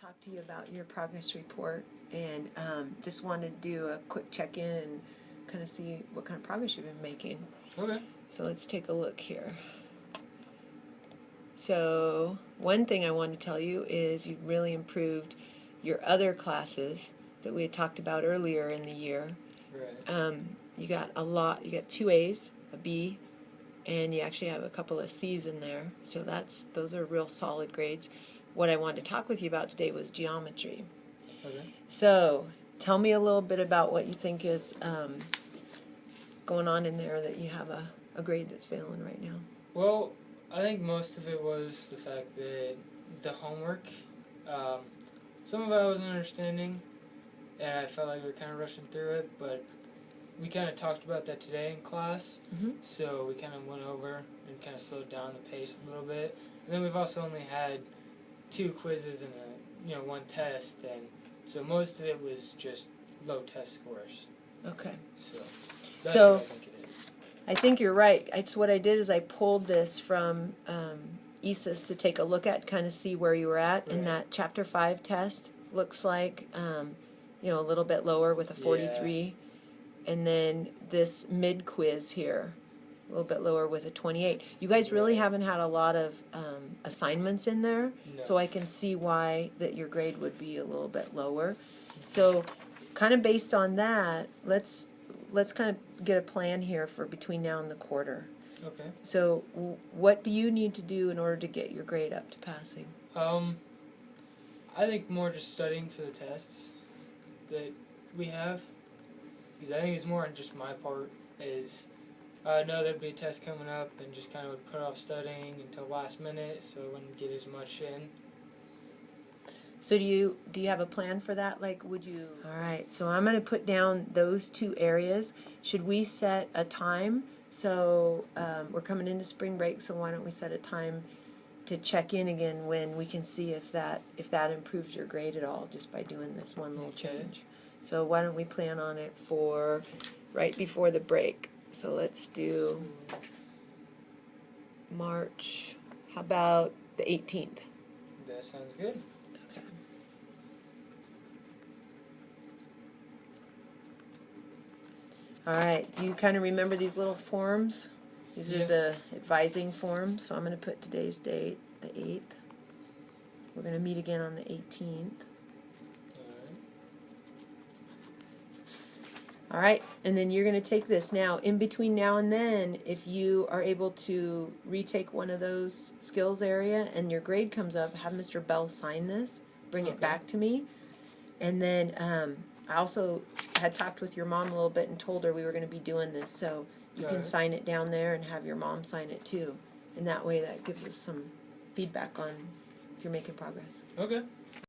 talk to you about your progress report, and just wanted to do a quick check-in and kind of see what kind of progress you've been making. Okay. So let's take a look here. So one thing I want to tell you is you've really improved your other classes that we had talked about earlier in the year. Right. You got a lot. You got 2 A's, a B, and you actually have a couple of C's in there. So those are real solid grades. What I wanted to talk with you about today was geometry. Okay. So tell me a little bit about what you think is going on in there that you have a grade that's failing right now. Well, I think most of it was the fact that the homework, some of it I wasn't understanding, and I felt like we were kind of rushing through it, but we kind of talked about that today in class, so we kind of went over and kind of slowed down the pace a little bit. And then we've also only had 2 quizzes and one test, and so most of it was just low test scores. Okay. So that's what I think it is. I think you're right. It's what I did is I pulled this from EPHS to take a look at, kind of see where you were at, and that Chapter 5 test looks like a little bit lower with a 43, and then this mid quiz here, a little bit lower with a 28. You guys really haven't had a lot of assignments in there, so I can see why that your grade would be a little bit lower. So kind of based on that, let's kind of get a plan here for between now and the quarter. Okay. So what do you need to do in order to get your grade up to passing? I think more just studying for the tests that we have, because I think it's more on just my part is I know there'd be a test coming up and just kind of would put off studying until last minute, so I wouldn't get as much in. So do you have a plan for that? Like, would you? All right. So I'm going to put down those 2 areas. Should we set a time? So we're coming into spring break. So why don't we set a time to check in again when we can see if that improves your grade at all just by doing this one little change. So why don't we plan on it for right before the break? So let's do March. How about the 18th? That sounds good. All right, do you kind of remember these little forms? These are the advising forms, so I'm going to put today's date, the 8th. We're going to meet again on the 18th. All right, and then you're going to take this. Now, in between now and then, if you are able to retake one of those skills area and your grade comes up, have Mr. Bell sign this, bring it back to me, and then I also had talked with your mom a little bit and told her we were going to be doing this, so you can sign it down there and have your mom sign it too. And that way that gives us some feedback on if you're making progress. Okay.